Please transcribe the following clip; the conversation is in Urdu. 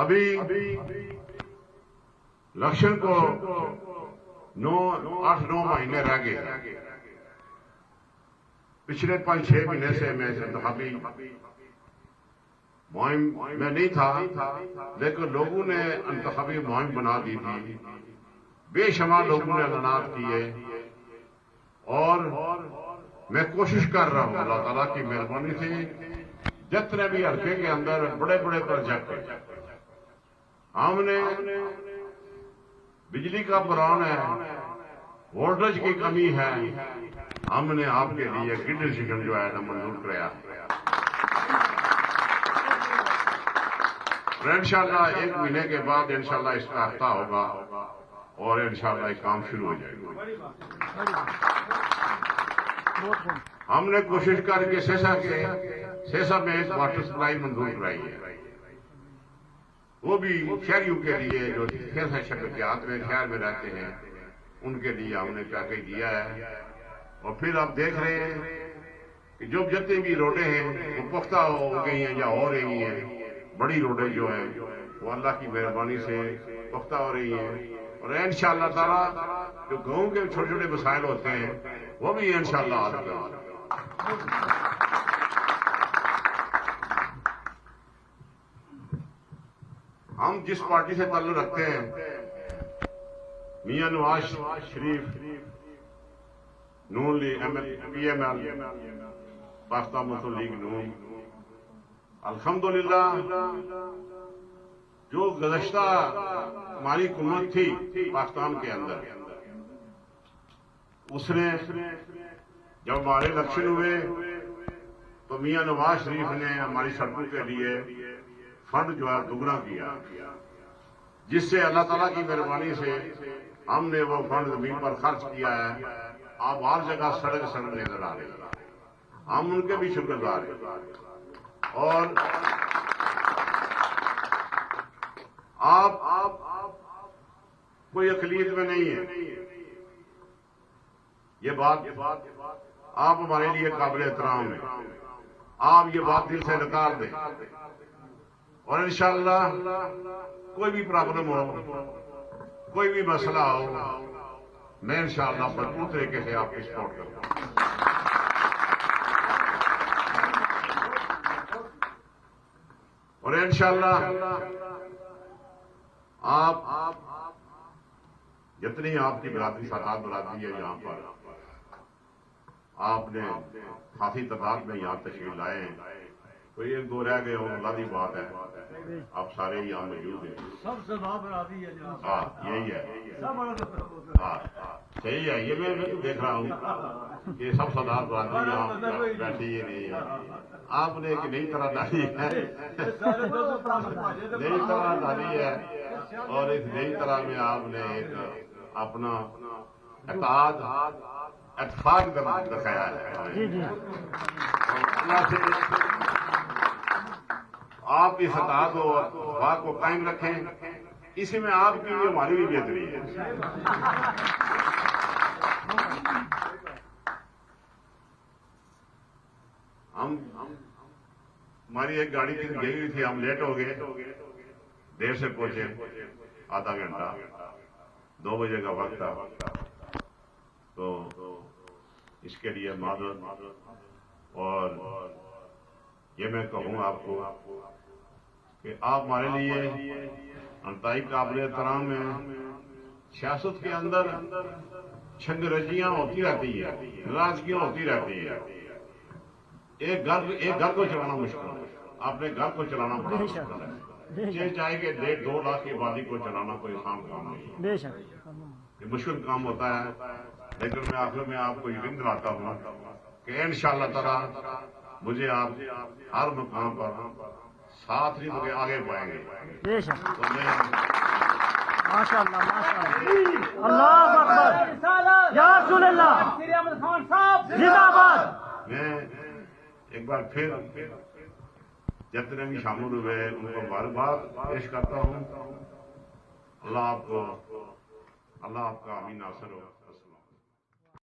ابھی الیکشن کو 8-9 مہینے رہ گئے. پچھلے 5-6 مہینے سے میں انتخابی مہم میں نہیں تھا، لیکن لوگوں نے انتخابی مہم بنا دی تھی. بے شمار لوگوں نے اعلانات کیے، اور میں کوشش کر رہا ہوں اللہ تعالیٰ کی مہربانی سے جتنے بھی حلقے کے اندر بڑے بڑے پروجیکٹ ہم نے، بجلی کا بحران ہے، وولٹیج کی کمی ہے، ہم نے آپ کے لیے گرڈ ڈیسیژن جو ہے نا منظور کرایا. اور انشاءاللہ 1 مہینے کے بعد انشاءاللہ اس کا افتتاح ہوگا اور انشاءاللہ یہ کام شروع ہو جائے گا. ہم نے کوشش کر کے سیسا میں ایک واٹر سپلائی منظور کرائی ہے، وہ بھی شہریوں کے لیے جو شہریات میں شہر میں رہتے ہیں ان کے لیے ہم نے پیکیج دیا ہے. اور پھر آپ دیکھ رہے ہیں کہ جو جتنی بھی روڈیں ہیں وہ پختہ ہو گئی ہیں یا ہو رہی ہیں. بڑی روڈیں جو ہیں وہ اللہ کی مہربانی سے پختہ ہو رہی ہیں، اور انشاءاللہ تعالیٰ جو گاؤں کے چھوٹے چھوٹے مسائل ہوتے ہیں وہ بھی انشاءاللہ حل کریں گے. ہم جس پارٹی سے تعلق رکھتے ہیں، Mian Nawaz Sharif Noon League P M L Pakistan Muslim League Noon, الحمدللہ جو گزشتہ ہماری حکومت تھی پاکستان کے اندر، اس نے جب ہمارے الیکشن ہوئے تو میاں نواز شریف نے ہماری سڑکوں کے لیے فنڈ جو ہے دگنا کیا، جس سے اللہ تعالیٰ کی مہربانی سے ہم نے وہ فنڈ زمین پر خرچ کیا ہے. آپ ہر جگہ سڑک نظر آ رہے ہیں، ہم ان کے بھی شکر گزار ہیں. اور آپ کوئی اقلیت میں نہیں ہے، یہ بات آپ ہمارے لیے قابل احترام ہے. آپ یہ بات دل سے نکال دیں، اور انشاءاللہ کوئی بھی پرابلم ہو، کوئی بھی مسئلہ ہو، میں انشاءاللہ بھرپور طریقے سے آپ کی سپورٹ کروں گا. اور انشاءاللہ آپ جتنی آپ کی برادری ساتھ برادری ہے یہاں پر، آپ نے کافی تعداد میں یہاں تشریف لائے ہیں. کوئی 1-2 رہ گئے ہوں، اللہ کی بات ہے، آپ سارے یہاں موجود ہیں. سب سے برادری ہے جناب. ہاں یہی ہے، ہاں صحیح ہے. یہ میں دیکھ رہا ہوں کہ سب سردار برادری یہاں بیٹھی ہی نہیں ہے. آپ نے ایک نئی طرح ڈالی ہے، نئی طرح ڈالی ہے، اور اس نئی طرح میں آپ نے ایک اپنا اتفاق دکھایا ہے. اللہ سے آپ اس اتحاد و اتفاق کو قائم رکھیں، اسی میں آپ کی بھی ہماری بھی بہتری ہے. ہماری ایک گاڑی گئی ہوئی تھی، ہم لیٹ ہو گئے، دیر سے پہنچے، آدھا گھنٹہ، 2 بجے کا وقت تھا. تو اس کے لیے معذرت. اور یہ میں کہوں آپ کو کہ آپ ہمارے لیے انتہائی قابل احترام ہیں. سیاست کے اندر چھنگرجیاں ہوتی رہتی ہیں، ناراضگیاں ہوتی رہتی ہیں. ایک گھر کو چلانا مشکل ہے، اپنے گھر کو چلانا بڑا مشکل ہے. چاہے کہ 1.5-2 لاکھ کی آبادی کو چلانا کوئی آسان کام نہیں ہے، یہ مشکل کام ہوتا ہے. لیکن میں آخر میں آپ کو یقین دلاتا ہوں کہ انشاءاللہ تعالیٰ مجھے آپ ہر مقام پر ساتھ نہیں بلکہ آگے پائیں گے. ماشاءاللہ ماشاءاللہ، اللہ اکبر، یا رسول اللہ، زندہ باد. میں ایک بار پھر جتنے بھی شامل ہوئے ان کو مبارکباد پیش کرتا ہوں. اللہ آپ کا امین ناصر ہو.